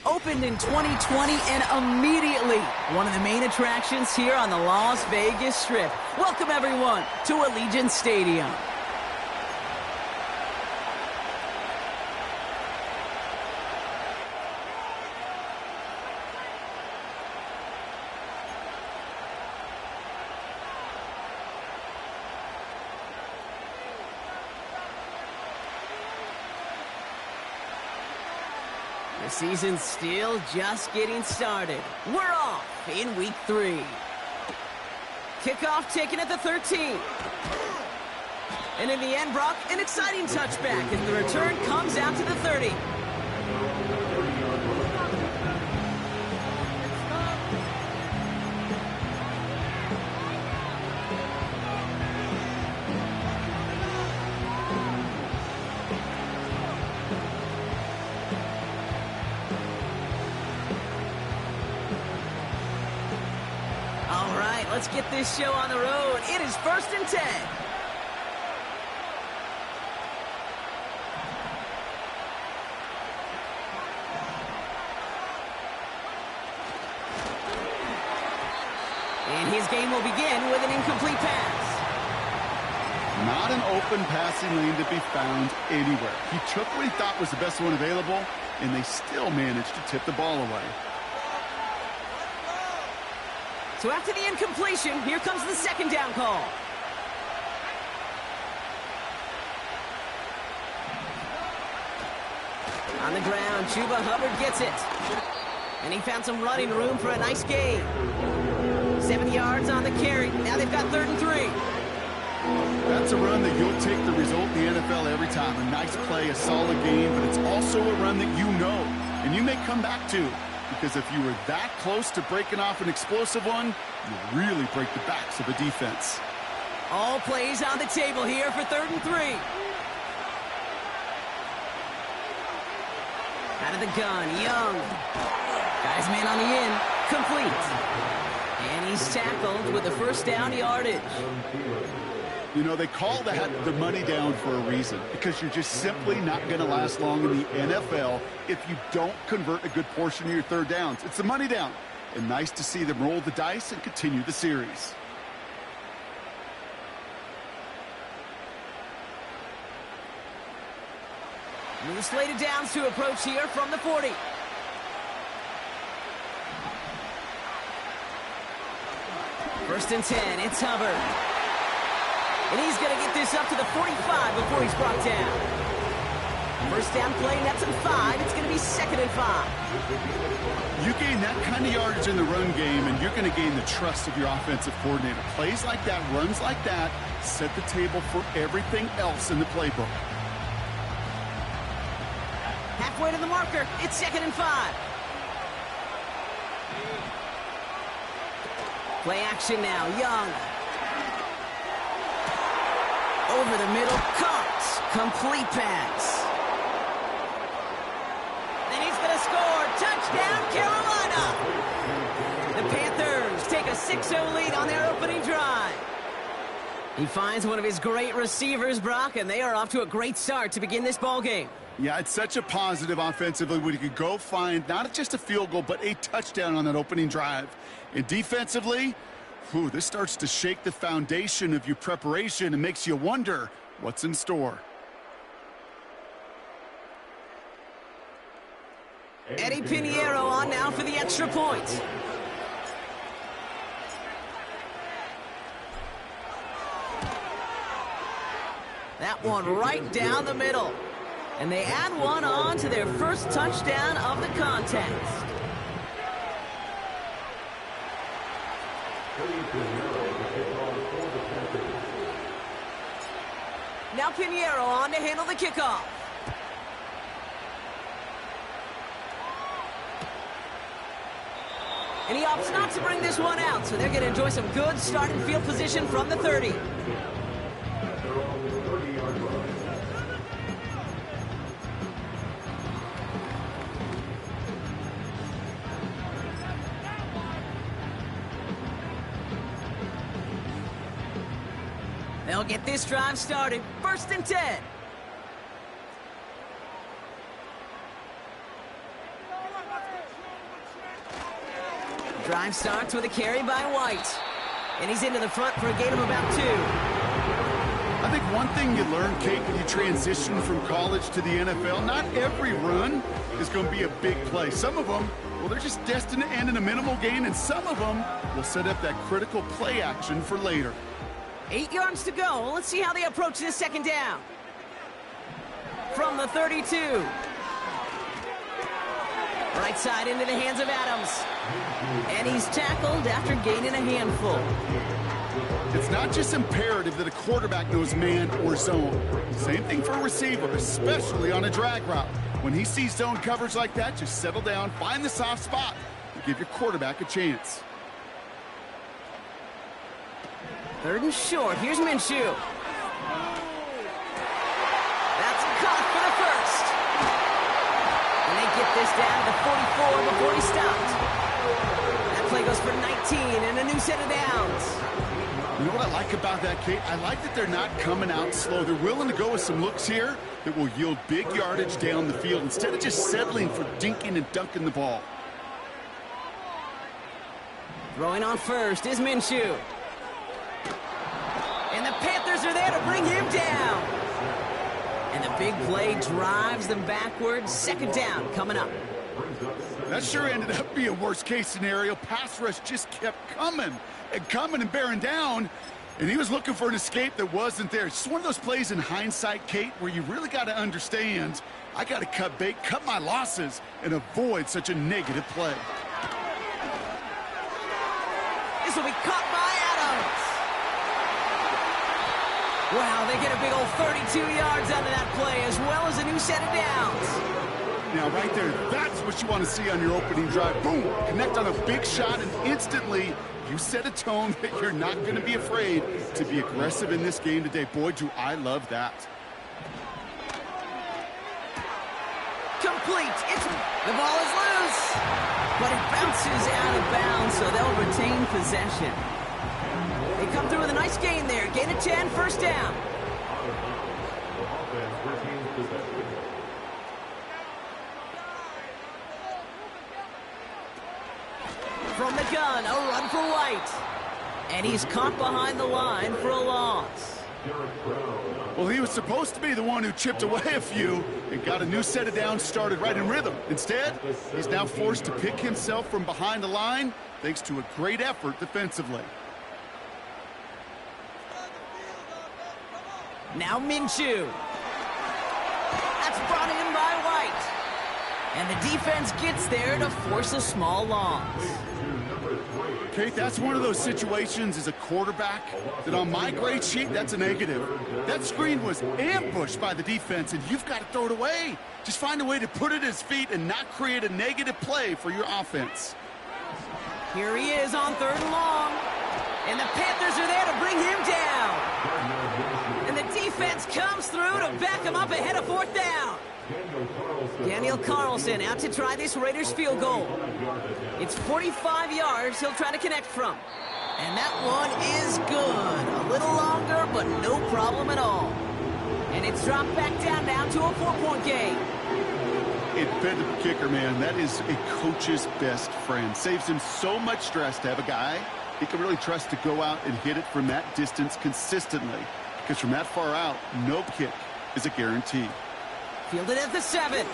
Opened in 2020 and immediately one of the main attractions here on the Las Vegas Strip. Welcome, everyone, to Allegiant Stadium. The season's still just getting started. We're off in week 3. Kickoff taken at the 13. And in the end, Brock, an exciting touchback as the return comes out to the 30. Let's get this show on the road. It is 1st and 10. And his game will begin with an incomplete pass. Not an open passing lane to be found anywhere. He took what he thought was the best one available, and they still managed to tip the ball away. So after the incompletion, here comes the 2nd down call. On the ground, Chuba Hubbard gets it. And he found some running room for a nice gain. 7 yards on the carry. Now they've got 3rd and 3. That's a run that you'll take the result in the NFL every time. A nice play, a solid game, but it's also a run that you know and you may come back to. Because if you were that close to breaking off an explosive one, you really break the backs of a defense. All plays on the table here for 3rd and 3. Out of the gun, Young. Guy's man on the in, complete. And he's tackled with the 1st down yardage. You know, they call that the money down for a reason, because you're just simply not going to last long in the NFL if you don't convert a good portion of your 3rd downs. It's the money down. And nice to see them roll the dice and continue the series. New slated downs to approach here from the 40. First and 10, it's Hubbard. And he's going to get this up to the 45 before he's brought down. 1st down play, that's in 5. It's going to be 2nd and 5. You gain that kind of yardage in the run game, and you're going to gain the trust of your offensive coordinator. Plays like that, runs like that, set the table for everything else in the playbook. Halfway to the marker, it's 2nd and 5. Play action now, Young. Over the middle, caught. Complete pass. And he's going to score. Touchdown, Carolina. The Panthers take a 6-0 lead on their opening drive. He finds one of his great receivers, Brock, and they are off to a great start to begin this ball game. Yeah, it's such a positive offensively when you can go find not just a field goal, but a touchdown on that opening drive. And defensively, this starts to shake the foundation of your preparation and makes you wonder what's in store. Eddie Pinheiro on now for the extra point. That one right down the middle. And they add one on to their 1st touchdown of the contest. Now Pinheiro on to handle the kickoff. And he opts not to bring this one out, so they're going to enjoy some good starting field position from the 30. They'll get this drive started. 1st and 10. Drive starts with a carry by White. And he's into the front for a gain of about 2. I think one thing you learn, Kate, when you transition from college to the NFL, not every run is going to be a big play. Some of them, well, they're just destined to end in a minimal gain, and some of them will set up that critical play action for later. 8 yards to go. Let's see how they approach this second down. From the 32. Right side into the hands of Adams. And he's tackled after gaining a handful. It's not just imperative that a quarterback knows man or zone. Same thing for a receiver, especially on a drag route. When he sees zone coverage like that, just settle down, find the soft spot, and give your quarterback a chance. 3rd and short. Here's Minshew. That's caught for the first. And they get this down to the 44 before he stopped. That play goes for 19 and a new set of downs. You know what I like about that, Kate? I like that they're not coming out slow. They're willing to go with some looks here that will yield big yardage down the field instead of just settling for dinking and dunking the ball. Throwing on first is Minshew. And the Panthers are there to bring him down. And the big play drives them backwards. Second down coming up. That sure ended up being a worst-case scenario. Pass rush just kept coming and bearing down, and he was looking for an escape that wasn't there. It's just one of those plays in hindsight, Kate, where you really got to understand, I got to cut bait, cut my losses, and avoid such a negative play. This will be caught by Adams. Wow, they get a big old 32 yards out of that play, as well as a new set of downs. Now, right there, that's what you want to see on your opening drive. Boom! Connect on a big shot, and instantly you set a tone that you're not going to be afraid to be aggressive in this game today. Boy, do I love that. Complete. The ball is loose. But it bounces out of bounds, so they'll retain possession. They come through with a nice gain there. Gain of 10, first down. From the gun, a run for White. And he's caught behind the line for a loss. Well, he was supposed to be the one who chipped away a few and got a new set of downs started right in rhythm. Instead, he's now forced to pick himself from behind the line thanks to a great effort defensively. Now Minshew. That's brought in by White. And the defense gets there to force a small loss. Kate, that's one of those situations as a quarterback that on my grade sheet, that's a negative. That screen was ambushed by the defense, and you've got to throw it away. Just find a way to put it at his feet and not create a negative play for your offense. Here he is on 3rd and long. And the Panthers are there to bring him down. And the defense comes through to back him up ahead of 4th down. Daniel Carlson out to try this Raiders field goal. It's 45 yards he'll try to connect from. And that one is good. A little longer, but no problem at all. And it's dropped back down now to a 4-point game. Dependable kicker, man. That is a coach's best friend. Saves him so much stress to have a guy he can really trust to go out and hit it from that distance consistently. Because from that far out, no kick is a guarantee. Fielded at the 7.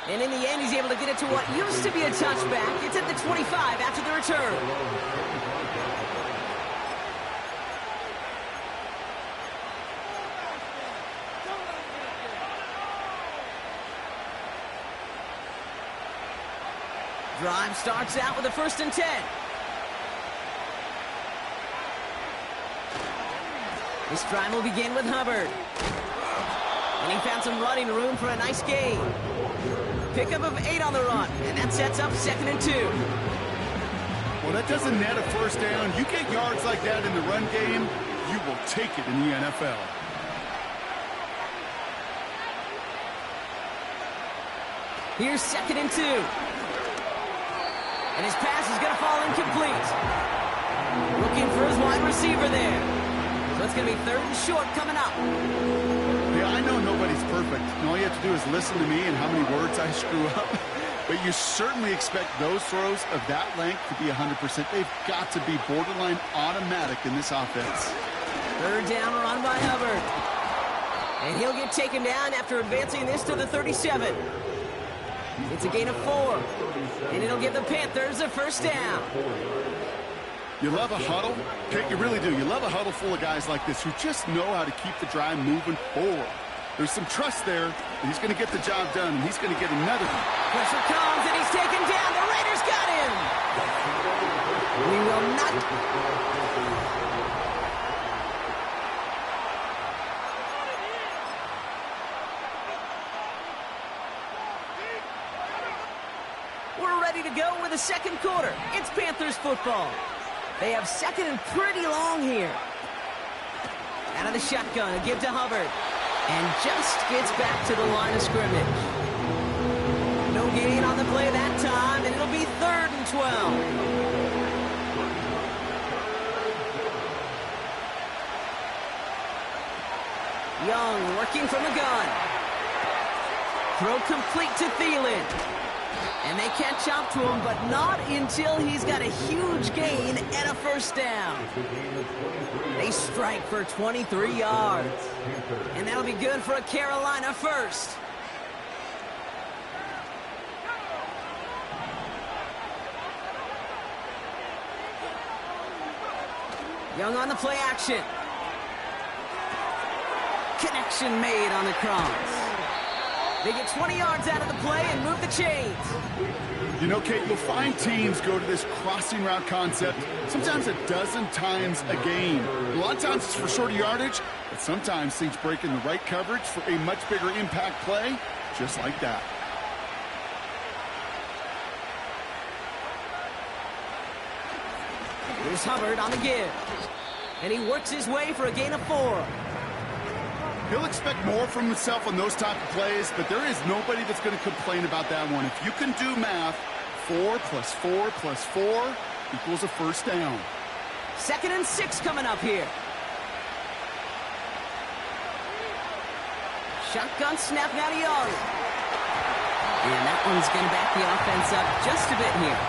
And in the end, he's able to get it to what used to be a touchback. It's at the 25 after the return. Drive starts out with a 1st and 10. This drive will begin with Hubbard. And he found some running room for a nice gain. Pickup of 8 on the run, and that sets up 2nd and 2. Well, that doesn't net a first down. You get yards like that in the run game, you will take it in the NFL. Here's 2nd and 2. And his pass is going to fall incomplete. Looking for his wide receiver there. So it's going to be 3rd and short coming up. Yeah, I know nobody's perfect. And all you have to do is listen to me and how many words I screw up. But you certainly expect those throws of that length to be 100%. They've got to be borderline automatic in this offense. Third down run by Hubbard. And he'll get taken down after advancing this to the 37. It's a gain of 4. And it'll give the Panthers a first down. You love a huddle? Okay, you really do. You love a huddle full of guys like this who just know how to keep the drive moving forward. There's some trust there that he's going to get the job done, and he's going to get another. Pressure comes, and he's taken down. The Raiders got him. We will not. We're ready to go with the second quarter. It's Panthers football. They have second and pretty long here. Out of the shotgun, a give to Hubbard. And just gets back to the line of scrimmage. No gain on the play that time, and it'll be 3rd and 12. Young working from the gun. Throw complete to Thielen. And they catch up to him, but not until he's got a huge gain and a first down. They strike for 23 yards. And that'll be good for a Carolina first. Young on the play action. Connection made on the cross. They get 20 yards out of the play and move the chains. You know, Kate, you'll find teams go to this crossing route concept sometimes a dozen times a game. A lot of times it's for shorter yardage, but sometimes teams break in the right coverage for a much bigger impact play, just like that. Here's Hubbard on the give. And he works his way for a gain of 4. He'll expect more from himself on those type of plays, but there is nobody that's going to complain about that one. If you can do math, 4 plus 4 plus 4 equals a first down. 2nd and 6 coming up here. Shotgun snap now to Young. And that one's going to back the offense up just a bit here.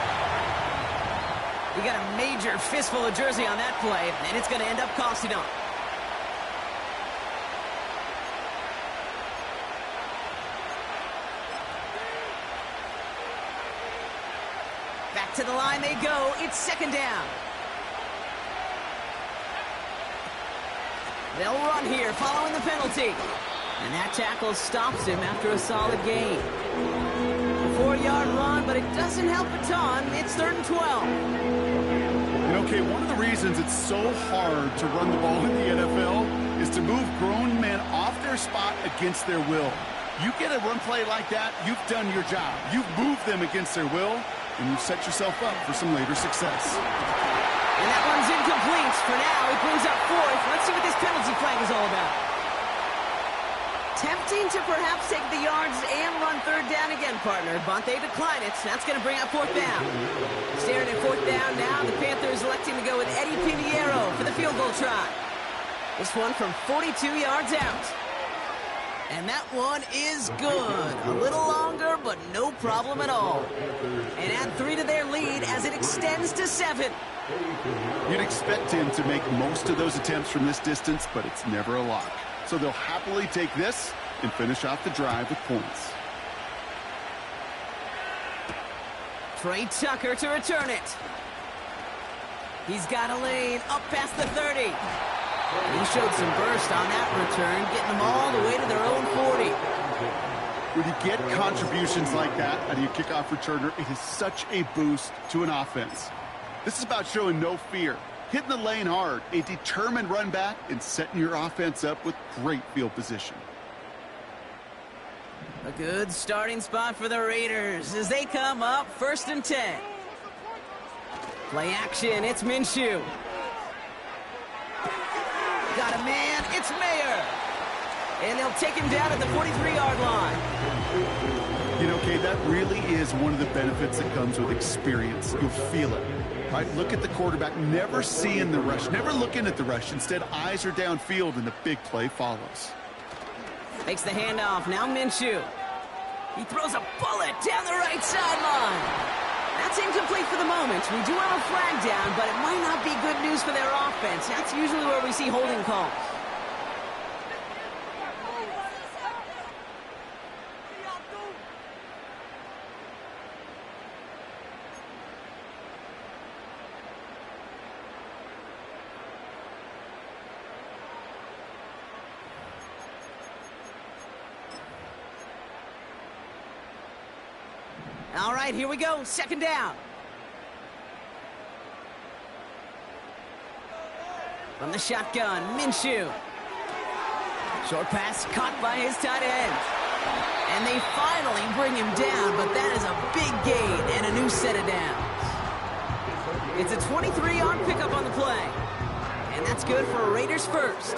We got a major fistful of jersey on that play, and it's going to end up costing them. Back to the line they go. It's 2nd down. They'll run here following the penalty. And that tackle stops him after a solid gain. A 4-yard run, but it doesn't help a ton. It's 3rd and 12. You know, Kate, one of the reasons it's so hard to run the ball in the NFL is to move grown men off their spot against their will. You get a run play like that, you've done your job. You've moved them against their will, and you've set yourself up for some later success. And that one's incomplete. For now, it brings up 4th. Let's see what this penalty flag is all about. Tempting to perhaps take the yards and run 3rd down again, partner, but they decline it. That's going to bring up 4th down. Staring at 4th down now, the Panthers electing to go with Eddie Pinheiro for the field goal try. This one from 42 yards out. And that one is good. A little longer, but no problem at all. And add 3 to their lead as it extends to 7. You'd expect him to make most of those attempts from this distance, but it's never a lock. So they'll happily take this and finish off the drive with points. Trey Tucker to return it. He's got a lane up past the 30. He showed some burst on that return, getting them all the way to their own 40. When you get contributions like that out of your kickoff returner, it is such a boost to an offense. This is about showing no fear, hitting the lane hard, a determined run back, and setting your offense up with great field position. A good starting spot for the Raiders as they come up 1st and 10. Play action, it's Minshew. Got a man, it's Mayer. And they'll take him down at the 43-yard line. You know, Kay, that really is one of the benefits that comes with experience. You'll feel it. Right, look at the quarterback, never seeing the rush, never looking at the rush. Instead, eyes are downfield, and the big play follows. Makes the handoff. Now Minshew. He throws a bullet down the right sideline. That's incomplete for the moment. We do have a flag down, but it might not be good news for their offense. That's usually where we see holding calls. All right, here we go. Second down. From the shotgun, Minshew. Short pass caught by his tight end. And they finally bring him down, but that is a big gain and a new set of downs. It's a 23-yard pickup on the play. And that's good for a Raiders first.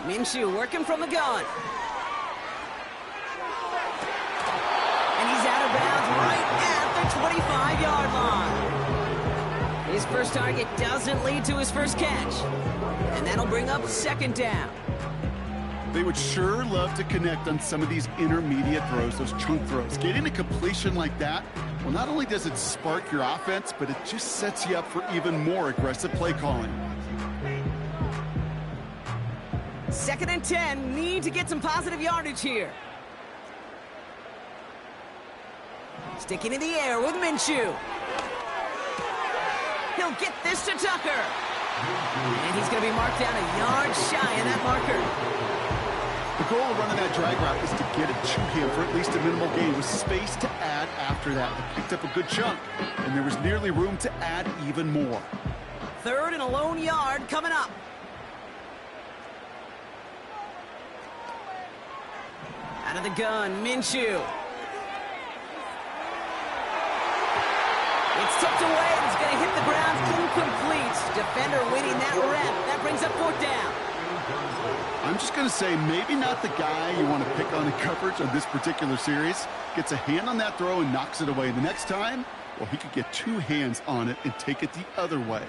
Minshew working from the gun. And he's out of bounds right at the 25-yard line. His first target doesn't lead to his first catch. And that'll bring up second down. They would sure love to connect on some of these intermediate throws, those chunk throws. Getting a completion like that, well, not only does it spark your offense, but it just sets you up for even more aggressive play calling. 2nd and 10, need to get some positive yardage here. Sticking in the air with Minshew. He'll get this to Tucker. And he's going to be marked down a yard shy of that marker. The goal of running that drag route is to get it to him for at least a minimal gain with space to add after that. They picked up a good chunk, and there was nearly room to add even more. 3rd and a lone yard coming up. Out of the gun, Minshew. It's tipped away, and it's going to hit the ground incomplete. Defender winning that rep. That brings up 4th down. I'm just going to say maybe not the guy you want to pick on in coverage on this particular series. Gets a hand on that throw and knocks it away. The next time, well, he could get 2 hands on it and take it the other way.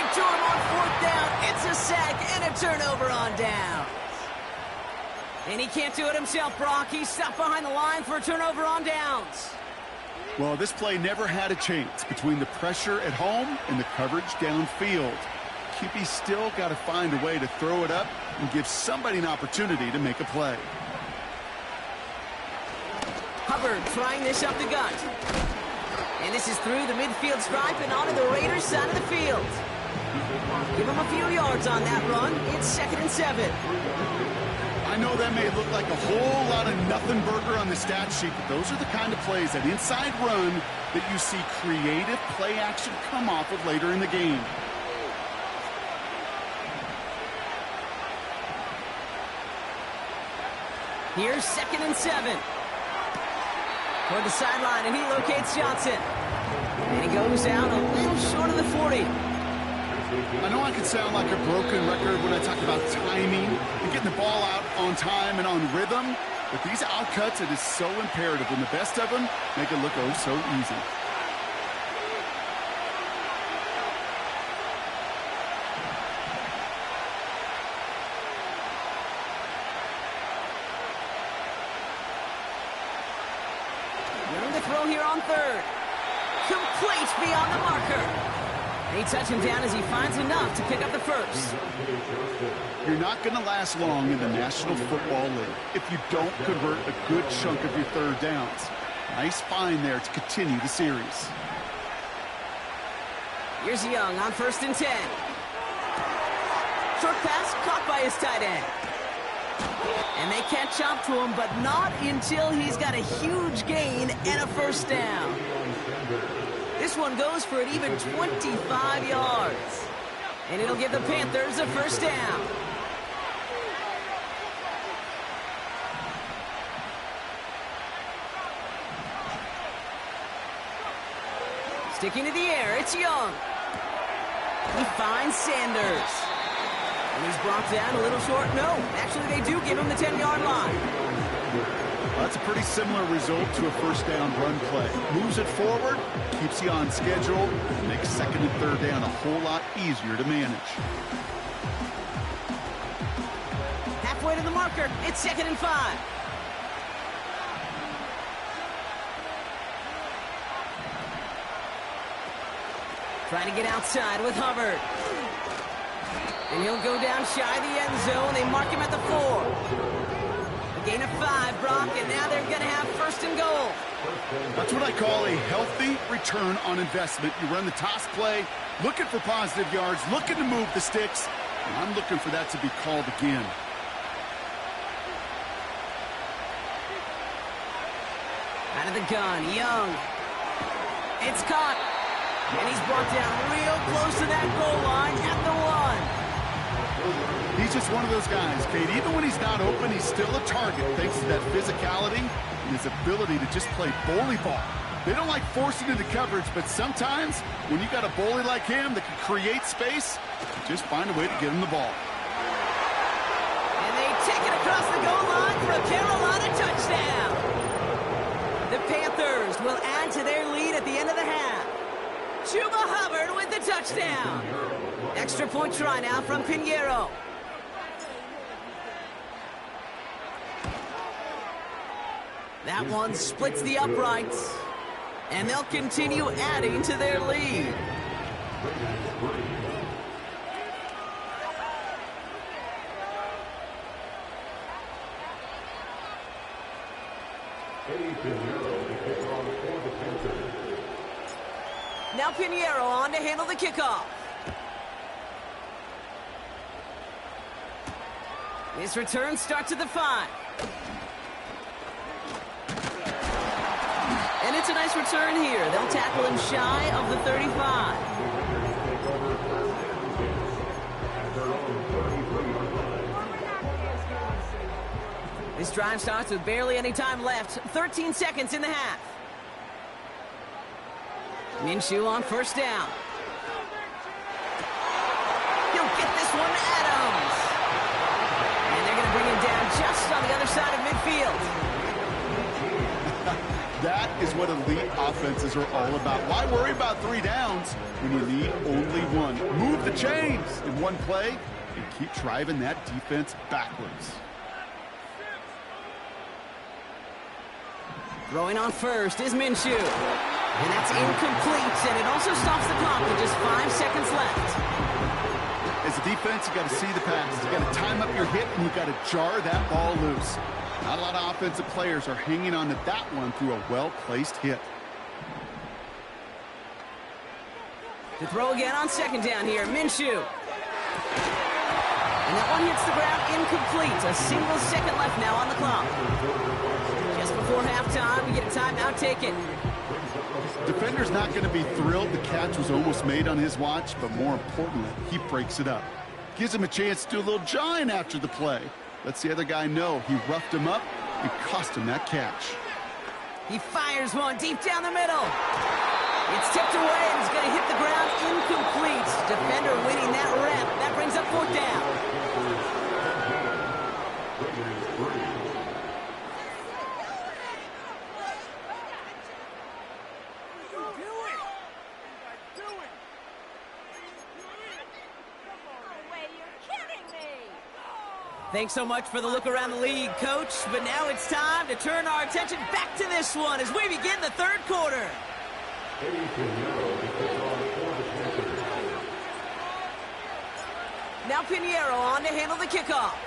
To him on 4th down. It's a sack and a turnover on downs. And he can't do it himself, Brock. He's stuck behind the line for a turnover on downs. Well, this play never had a chance between the pressure at home and the coverage downfield. QB still got to find a way to throw it up and give somebody an opportunity to make a play. Hubbard trying this up the gut. And this is through the midfield stripe and onto the Raiders' side of the field. Give him a few yards on that run. It's 2nd and 7. I know that may look like a whole lot of nothing burger on the stat sheet, but those are the kind of plays, that inside run, that you see creative play action come off of later in the game. Here's 2nd and 7. Toward the sideline, and he locates Johnson. And he goes out a little short of the 40. I know I can sound like a broken record when I talk about timing and getting the ball out on time and on rhythm, but these outcuts, it is so imperative, and the best of them make it look oh so easy. Room to throw here on 3rd. Complete beyond the marker. They touch him down as he finds enough to pick up the first. You're not going to last long in the National Football League if you don't convert a good chunk of your 3rd downs. Nice find there to continue the series. Here's Young on 1st and 10. Short pass caught by his tight end. And they catch up to him, but not until he's got a huge gain and a first down. This one goes for an even 25 yards. And it'll give the Panthers a first down. Sticking to the air, it's Young. He finds Sanders. And he's brought down a little short. No, actually they do give him the 10-yard line. That's a pretty similar result to a first down run play. Moves it forward, keeps you on schedule, makes second and third down a whole lot easier to manage. Halfway to the marker, it's 2nd and 5. Trying to get outside with Hubbard. And he'll go down shy of the end zone. They mark him at the 4. A gain of 5, Brock, and now they're going to have 1st and goal. That's what I call a healthy return on investment. You run the toss play, looking for positive yards, looking to move the sticks. And I'm looking for that to be called again. Out of the gun, Young. It's caught. And he's brought down real close to that goal line at the 1. He's just one of those guys, Kate. Even when he's not open, he's still a target thanks to that physicality and his ability to just play bully ball. They don't like forcing into coverage, but sometimes when you got a bully like him that can create space, you just find a way to get him the ball. And they take it across the goal line for a Carolina touchdown. The Panthers will add to their lead at the end of the half. Chuba Hubbard with the touchdown. Extra point try now from Pinheiro. That one splits the uprights. And they'll continue adding to their lead. Now Pinheiro on to handle the kickoff. This return starts at the 5. And it's a nice return here. They'll tackle him shy of the 35. This drive starts with barely any time left. 13 seconds in the half. Minshew on 1st down. He'll get this one to Adams. And they're going to bring him down just on the other side of midfield. That is what elite offenses are all about. Why worry about 3 downs when you need only 1? Move the chains in one play and keep driving that defense backwards. Throwing on 1st is Minshew. And that's incomplete, and it also stops the clock with just 5 seconds left. As a defense, you got to see the pass. You got to time up your hit, and you got to jar that ball loose. Not a lot of offensive players are hanging on to that one through a well-placed hit. To throw again on 2nd down here, Minshew. And that one hits the ground incomplete. A single second left now on the clock. Just before halftime, we get a timeout taken. Defender's not going to be thrilled the catch was almost made on his watch, but more importantly, he breaks it up. Gives him a chance to do a little jawing after the play. Lets the other guy know he roughed him up and cost him that catch. He fires one deep down the middle. It's tipped away and it's going to hit the ground incomplete. Defender winning that rep. That brings up 4th down. Thanks so much for the look around the league, Coach. But now it's time to turn our attention back to this one as we begin the 3rd quarter. Now Pinheiro on to handle the kickoff.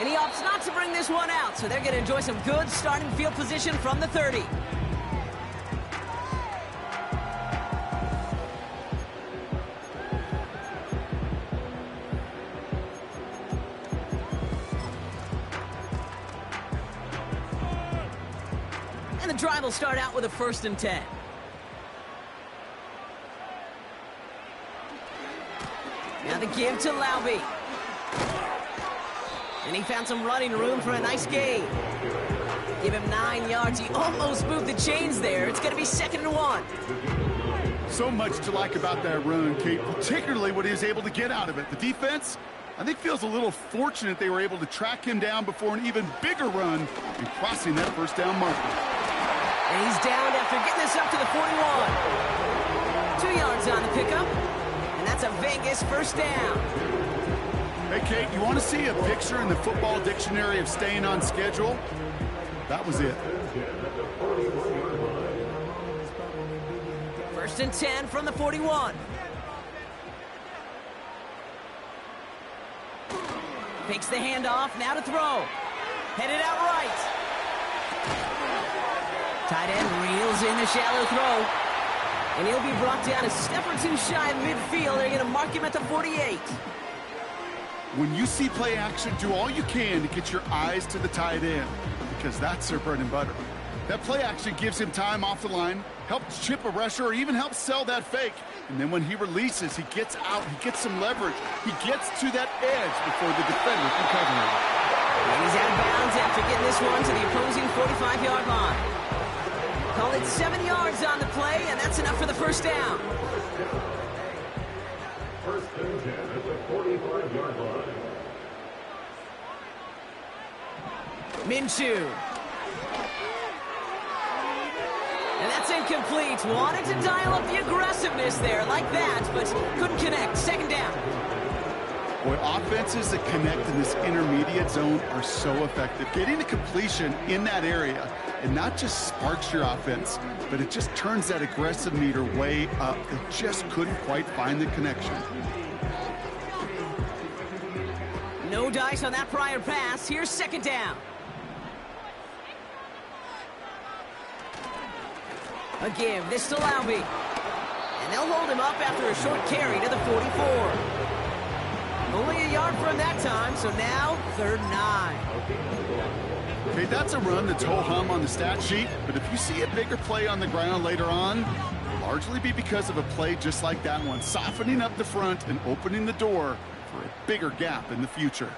And he opts not to bring this one out, so they're going to enjoy some good starting field position from the 30. And the drive will start out with a 1st and 10. Now the give to Laube. And he found some running room for a nice gain. Give him 9 yards. He almost moved the chains there. It's going to be 2nd and 1. So much to like about that run, Kate, particularly what he was able to get out of it. The defense I think feels a little fortunate they were able to track him down before an even bigger run and crossing that first down marker. And he's down after getting this up to the 41. 2 yards on the pickup, and that's a Vegas first down. Hey, Kate, you want to see a picture in the football dictionary of staying on schedule? That was it. First and 10 from the 41. Takes the handoff, now to throw. Headed out right. Tight end reels in the shallow throw. And he'll be brought down a step or two shy of midfield. They're going to mark him at the 48. When you see play action, do all you can to get your eyes to the tight end, because that's their bread and butter. That play action gives him time off the line, helps chip a rusher, or even helps sell that fake. And then when he releases, he gets out, he gets some leverage. He gets to that edge before the defender can cover him. And he's out of bounds after getting this one to the opposing 45-yard line. Call it 7 yards on the play, and that's enough for the first down. First and 10 at the 45-yard line. Minshew. And that's incomplete. Wanted to dial up the aggressiveness there like that, but couldn't connect. Second down. Boy, offenses that connect in this intermediate zone are so effective. Getting the completion in that area, it not just sparks your offense, but it just turns that aggressive meter way up. They just couldn't quite find the connection. No dice on that prior pass. Here's second down. A give, this to Laube. And they'll hold him up after a short carry to the 44. Only a yard from that time, so now 3rd and 9. Okay, that's a run that's ho-hum on the stat sheet, but if you see a bigger play on the ground later on, it'll largely be because of a play just like that one, softening up the front and opening the door for a bigger gap in the future.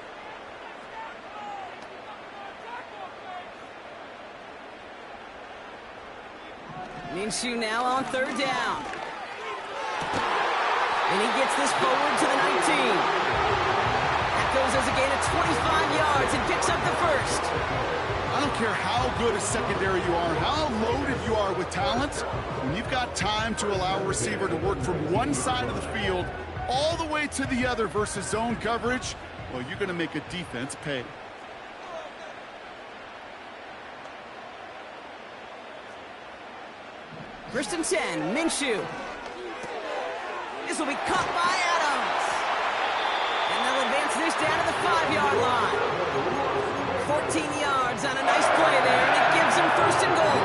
Minshew now on 3rd down. And he gets this forward to the 19. That goes as a gain of 25 yards and picks up the first. I don't care how good a secondary you are, how loaded you are with talent, when you've got time to allow a receiver to work from one side of the field all the way to the other versus zone coverage, well, you're going to make a defense pay. First and 10, Minshew. This will be caught by Adams. And they'll advance this down to the 5-yard line. 14 yards on a nice play there, and it gives them first and goal.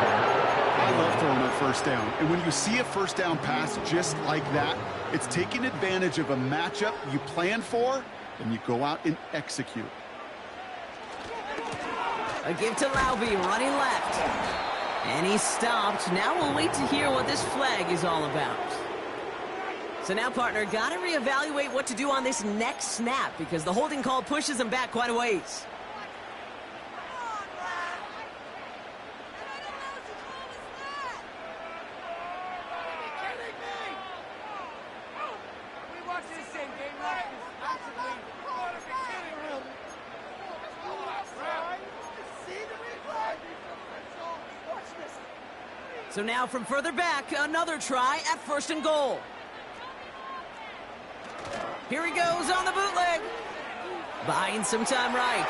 I love throwing on first down. And when you see a first down pass just like that, it's taking advantage of a matchup you plan for, and you go out and execute. A give to Laube, running left. And he's stopped. Now we'll wait to hear what this flag is all about. So now, partner, got to reevaluate what to do on this next snap because the holding call pushes him back quite a ways. So now from further back, another try at 1st and goal. Here he goes on the bootleg. Buying some time right.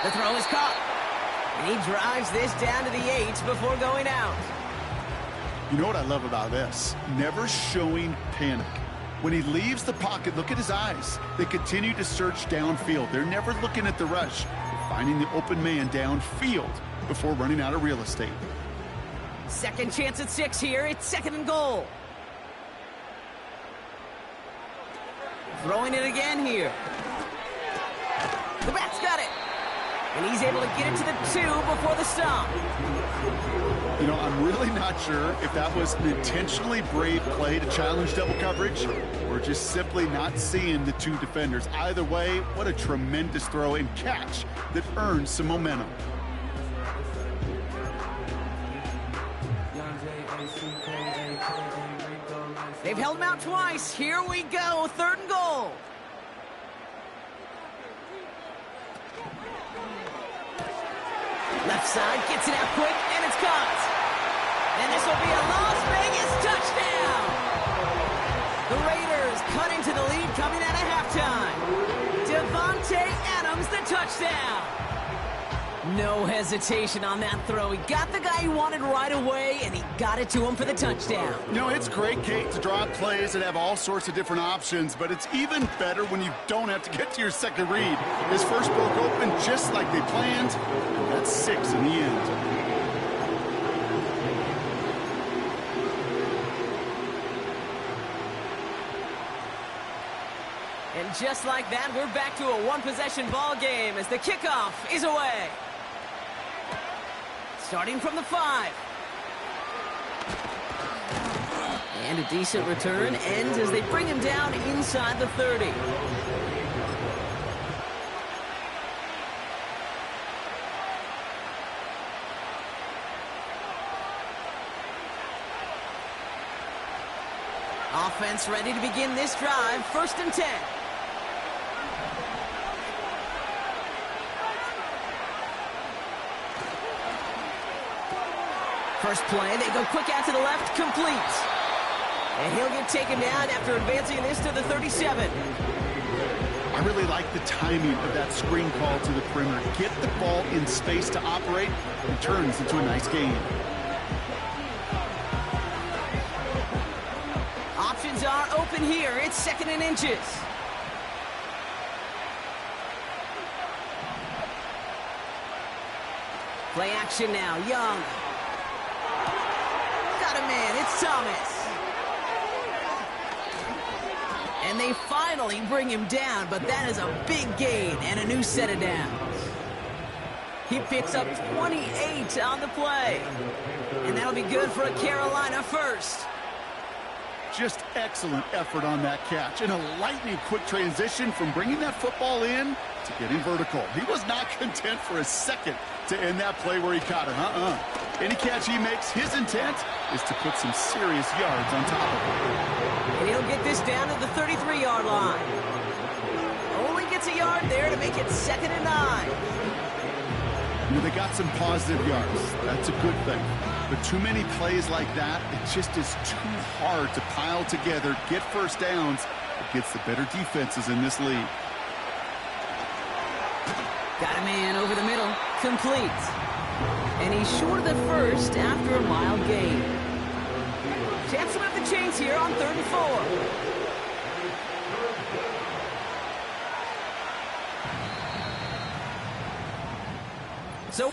The throw is caught. And he drives this down to the 8 before going out. You know what I love about this? Never showing panic. When he leaves the pocket, look at his eyes. They continue to search downfield. They're never looking at the rush. They're finding the open man downfield before running out of real estate. Second chance at 6 here. It's 2nd and goal. Throwing it again here. The bat's got it. And he's able to get it to the 2 before the stop. You know, I'm really not sure if that was an intentionally brave play to challenge double coverage or just simply not seeing the 2 defenders. Either way, what a tremendous throw and catch that earns some momentum. They've held him out twice. Here we go. 3rd and goal. Left side, gets it out quick, and it's caught. And this will be a Las Vegas touchdown. The Raiders cutting to the lead coming out of halftime. Devontae Adams, the touchdown. No hesitation on that throw. He got the guy he wanted right away, and he got it to him for the touchdown. You know, it's great, Kate, to draw up plays that have all sorts of different options, but it's even better when you don't have to get to your second read. His first broke open just like they planned, and that's 6 in the end. And just like that, we're back to a one-possession ball game as the kickoff is away. Starting from the 5. And a decent return ends as they bring him down inside the 30. Offense ready to begin this drive. 1st and 10. First play, they go quick out to the left, complete. And he'll get taken down after advancing this to the 37. I really like the timing of that screen call to the perimeter. Get the ball in space to operate, and turns into a nice gain. Options are open here. It's 2nd and inches. Play action now, Young. Got a man, it's Thomas. And they finally bring him down, but that is a big gain and a new set of downs. He picks up 28 on the play. And that'll be good for a Carolina first. Just excellent effort on that catch. And a lightning quick transition from bringing that football in to getting vertical. He was not content for a second to end that play where he caught it. Any catch he makes, his intent is to put some serious yards on top of it. And he'll get this down to the 33-yard line. Only gets a yard there to make it 2nd and 9. You know, they got some positive yards. That's a good thing. But too many plays like that, it just is too hard to pile together, get first downs against the better defenses in this league. Got a man over the middle, complete. And he's short of the first after a mild gain. Chance to move the chains here on 3rd and 4. So,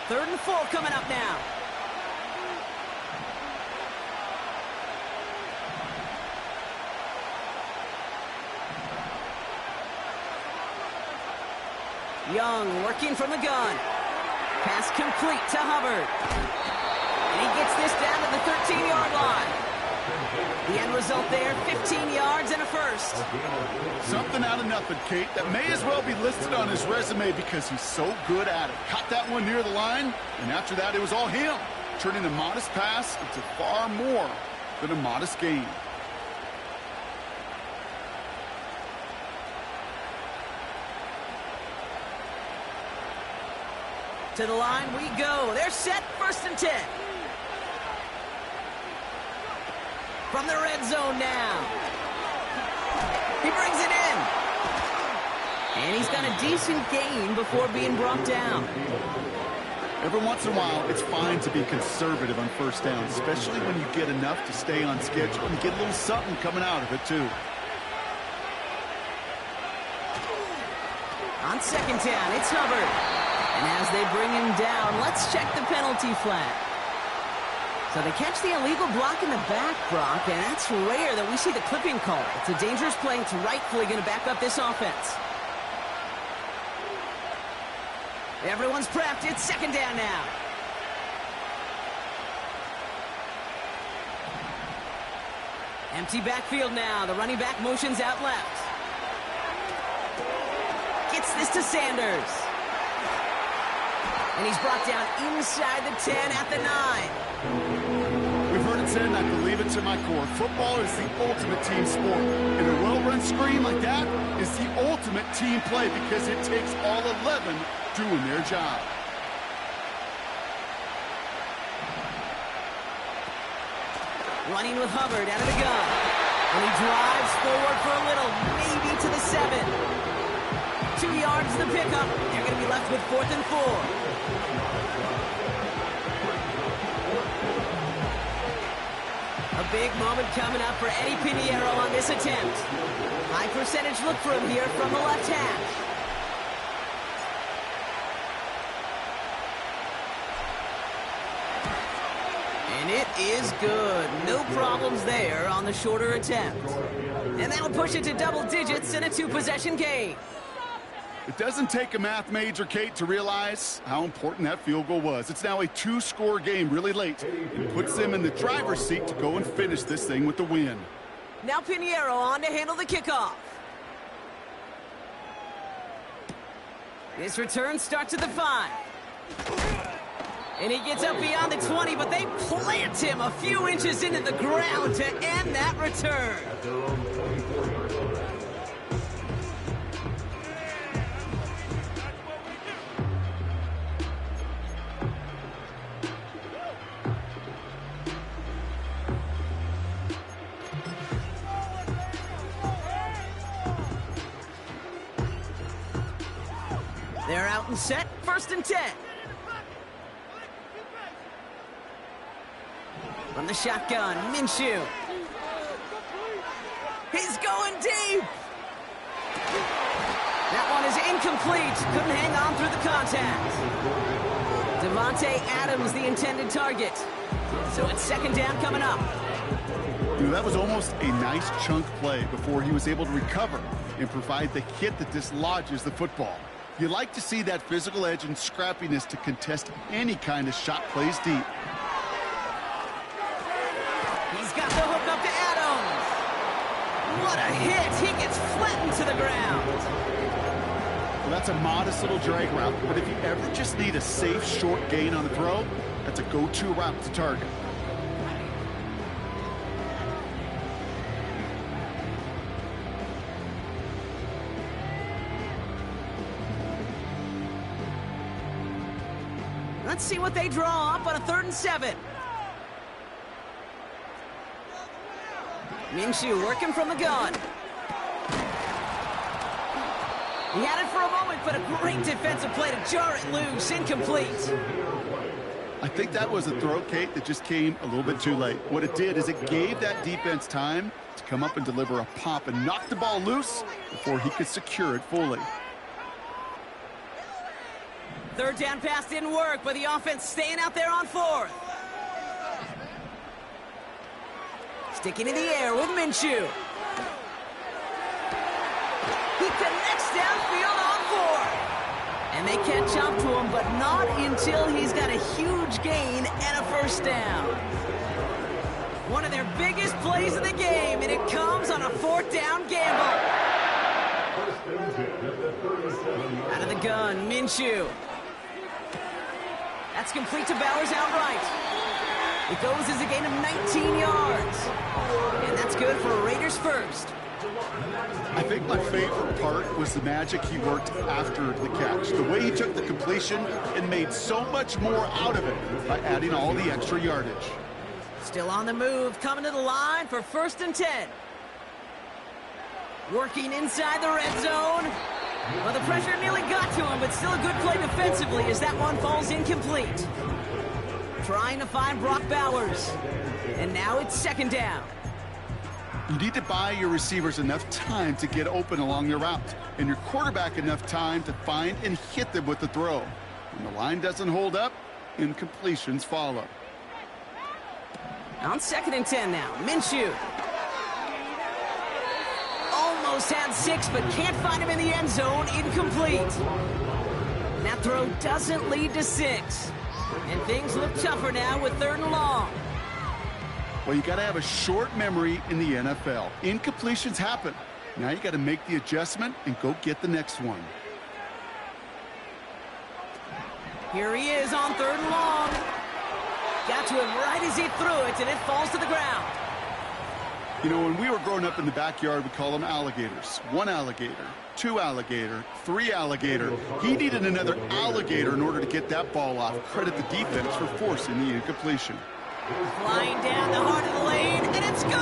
third and 4 coming up now. Young working from the gun. Pass complete to Hubbard. And he gets this down to the 13-yard line. The end result there, 15 yards and a first. Something out of nothing, Kate. That may as well be listed on his resume because he's so good at it. Caught that one near the line, and after that, it was all him. Turning a modest pass into far more than a modest gain. To the line we go. They're set, 1st and 10. From the red zone now. He brings it in. And he's got a decent gain before being brought down. Every once in a while, it's fine to be conservative on first down, especially when you get enough to stay on schedule and get a little something coming out of it, too. On 2nd down, it's Hubbard. And as they bring him down, let's check the penalty flag. So they catch the illegal block in the back, Brock, and that's rare that we see the clipping call. It's a dangerous play. It's rightfully going to back up this offense. Everyone's prepped. It's 2nd down now. Empty backfield now. The running back motions out left. Gets this to Sanders. And he's brought down inside the 10 at the 9. We've Vincent, I believe it to my core. Football is the ultimate team sport. And a well-run screen like that is the ultimate team play because it takes all 11 doing their job. Running with Hubbard out of the gun. And he drives forward for a little, maybe to the 7. 2 yards the pickup. They're going to be left with 4th and 4. A big moment coming up for Eddie Pinheiro on this attempt. High percentage look for him here from the left hash. And it is good. No problems there on the shorter attempt. And that'll push it to double digits in a 2-possession game. It doesn't take a math major, Kate, to realize how important that field goal was. It's now a 2-score game really late. It puts them in the driver's seat to go and finish this thing with the win. Now Pinheiro on to handle the kickoff. His return starts at the 5. And he gets up beyond the 20, but they plant him a few inches into the ground to end that return. They're out and set, 1st and 10. From the shotgun, Minshew. He's going deep. That one is incomplete. Couldn't hang on through the contact. Devontae Adams, the intended target. So it's 2nd down coming up. You know, that was almost a nice chunk play before he was able to recover and provide the hit that dislodges the football. You like to see that physical edge and scrappiness to contest any kind of shot plays deep. He's got the hook up to Adams. What a hit. He gets flattened to the ground. Well, that's a modest little drag route, but if you ever just need a safe, short gain on the throw, that's a go-to route to target. Let's see what they draw up on a 3rd and 7. Minshew working from the gun. He had it for a moment, but a great defensive play to jar it loose. Incomplete. I think that was a throw, Kate, that just came a little bit too late. What it did is it gave that defense time to come up and deliver a pop and knock the ball loose before he could secure it fully. 3rd down pass didn't work, but the offense staying out there on 4th. Sticking in the air with Minshew. He connects downfield on 4th. And they catch up to him, but not until he's got a huge gain and a 1st down. One of their biggest plays of the game, and it comes on a 4th down gamble. Out of the gun, Minshew. That's complete to Bowers outright. It goes as a gain of 19 yards. And that's good for a Raiders 1st. I think my favorite part was the magic he worked after the catch. The way he took the completion and made so much more out of it by adding all the extra yardage. Still on the move, coming to the line for 1st and 10. Working inside the red zone. Well, the pressure nearly got to him, but still a good play defensively as that one falls incomplete. Trying to find Brock Bowers. And now it's 2nd down. You need to buy your receivers enough time to get open along their route, and your quarterback enough time to find and hit them with the throw. When the line doesn't hold up, incompletions follow. On 2nd and 10 now, Minshew. Almost had 6, but can't find him in the end zone. Incomplete. That throw doesn't lead to 6. And things look tougher now with 3rd and long. Well, you got to have a short memory in the NFL. Incompletions happen. Now you got to make the adjustment and go get the next one. Here he is on 3rd and long. Got to him right as he threw it, and it falls to the ground. You know, when we were growing up in the backyard, we call them alligators. 1 alligator, 2 alligator, 3 alligator. He needed another alligator in order to get that ball off. Credit the defense for forcing the incompletion. Flying down the heart of the lane, and it's good!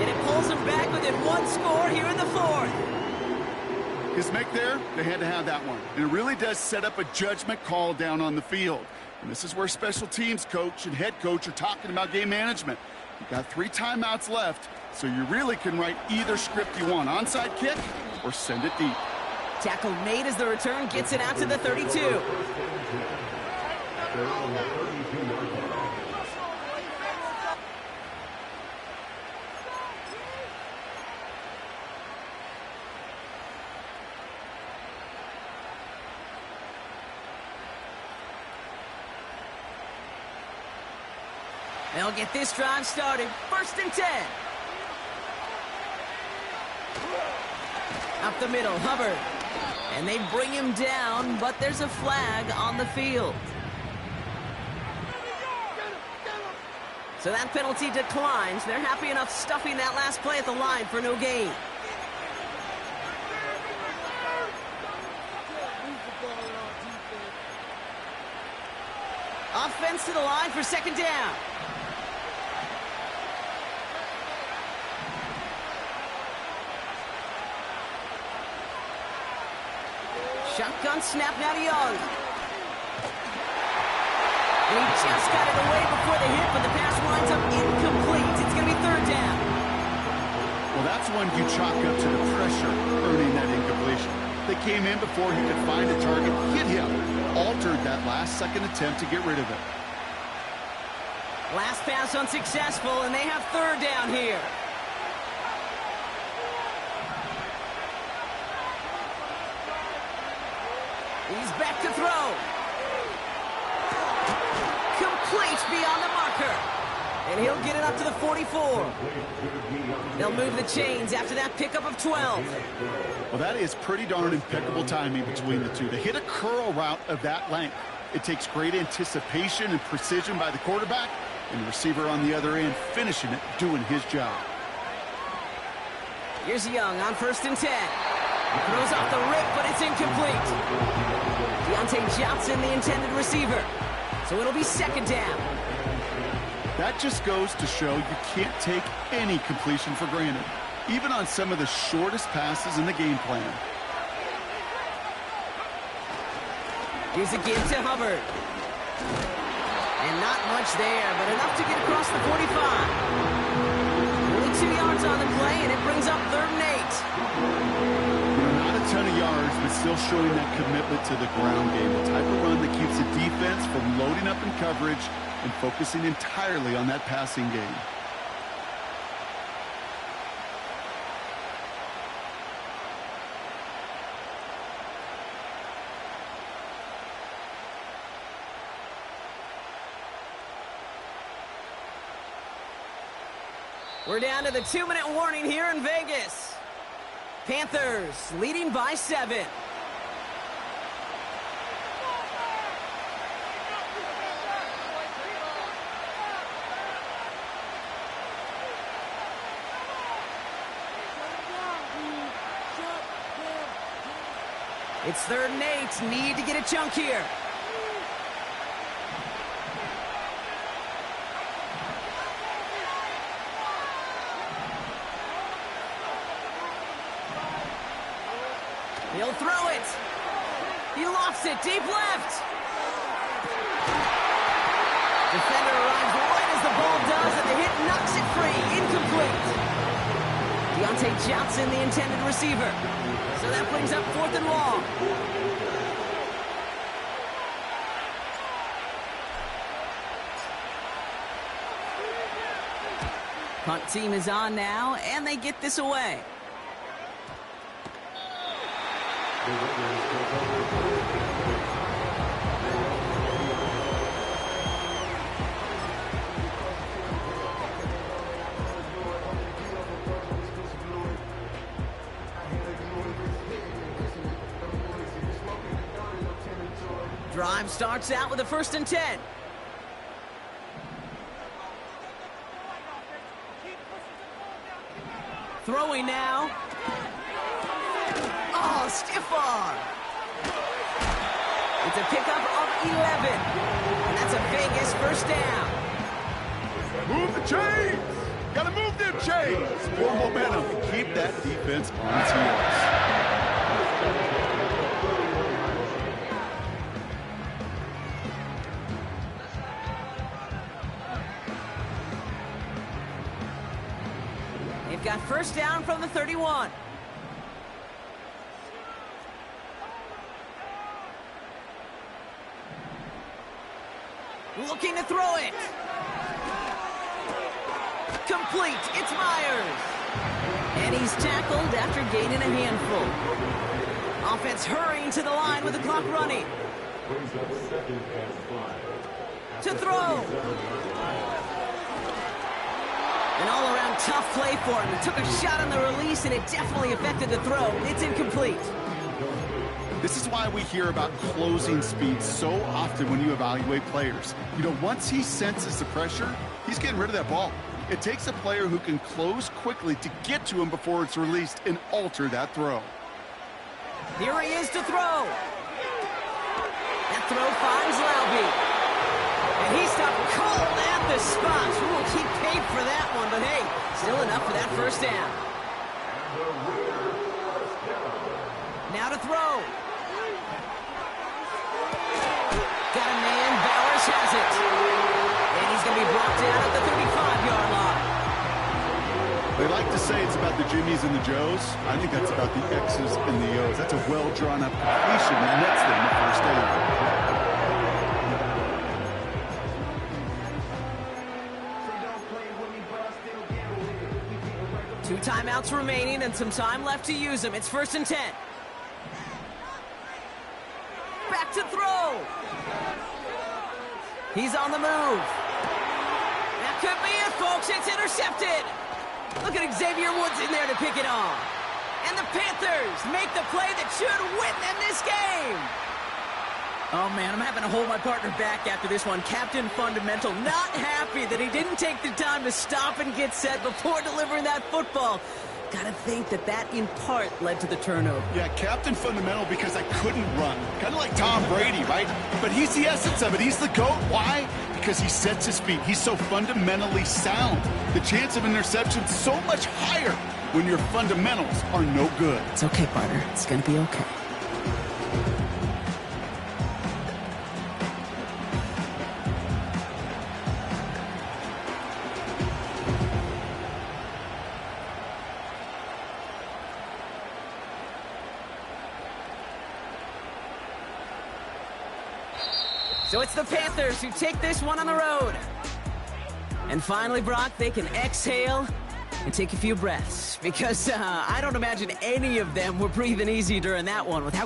And it pulls him back within 1 score here in the 4th. His make there, they had to have that one. And it really does set up a judgment call down on the field. And this is where special teams coach and head coach are talking about game management. You got 3 timeouts left, so you really can write either script you want. Onside kick or send it deep. Tackle made as the return gets it out to the 32. They'll get this drive started. 1st and 10. Up the middle, Hubbard. And they bring him down, but there's a flag on the field. So that penalty declines. They're happy enough stuffing that last play at the line for no gain. Offense to the line for 2nd down. Shotgun snap now to Young. And he just got it away before the hit, but the pass winds up incomplete. It's going to be 3rd down. Well, that's one you chalk up to the pressure earning that incompletion. They came in before he could find a target, hit him, altered that last-second attempt to get rid of it. Last pass unsuccessful, and they have 3rd down here. He's back to throw. Complete beyond the marker. And he'll get it up to the 44. They'll move the chains after that pickup of 12. Well, that is pretty darn impeccable timing between the two. They hit a curl route of that length. It takes great anticipation and precision by the quarterback, and the receiver on the other end finishing it, doing his job. Here's Young on 1st and 10. Throws off the rip, but it's incomplete. Deontay Johnson, the intended receiver. So it'll be 2nd down. That just goes to show you can't take any completion for granted, even on some of the shortest passes in the game plan. Here's a give to Hubbard. And not much there, but enough to get across the 45. Only 2 yards on the play, and it brings up 3rd and 8. Not a ton of yards, but still showing that commitment to the ground game. The type of run that keeps the defense from loading up in coverage and focusing entirely on that passing game. We're down to the 2-minute warning here in Vegas. Panthers leading by 7. It's 3rd and 8. Need to get a chunk here. He'll throw it. He lofts it deep left. Defender arrives right as the ball does, and the hit knocks it free. Incomplete. Deontay Johnson, the intended receiver. So that brings up 4th and long. Punt team is on now, and they get this away. Drive starts out with a 1st and 10. Throwing now. Oh, stiff arm. It's a pickup of 11. And that's a Vegas first down. Move the chains! Gotta move them chains! More momentum to keep that defense on its heels. They've got first down from the 31. Looking to throw it. Complete. It's Myers. And he's tackled after gaining a handful. Offense hurrying to the line with the clock running. To throw. An all-around tough play for him. He took a shot on the release, and it definitely affected the throw. It's incomplete. This is why we hear about closing speed so often when you evaluate players. You know, once he senses the pressure, he's getting rid of that ball. It takes a player who can close quickly to get to him before it's released and alter that throw. Here he is to throw. That throw finds Laube. And he stopped cold at the spot. Ooh, he paid for that one, but hey, still enough for that first down. Now to throw. Got a man, Bowers has it. And he's going to be brought down at the 35-yard line. They like to say it's about the Jimmies and the Joes. I think that's about the X's and the O's. That's a well-drawn-up completion that nets them the first down. Two timeouts remaining and some time left to use them. It's 1st and 10. Back to throw. He's on the move. That could be it, folks. It's intercepted. Look at Xavier Woods in there to pick it off. And the Panthers make the play that should win them this game. Oh, man, I'm having to hold my partner back after this one. Captain Fundamental not happy that he didn't take the time to stop and get set before delivering that football. Gotta think that in part led to the turnover. Yeah, Captain Fundamental because I couldn't run. Kind of like Tom Brady, right? But he's the essence of it. He's the GOAT. Why? Because he sets his feet. He's so fundamentally sound. The chance of interception so much higher when your fundamentals are no good. It's okay, partner. It's gonna be okay. So it's the Panthers who take this one on the road. And finally, Brock, they can exhale and take a few breaths. Because I don't imagine any of them were breathing easy during that one with how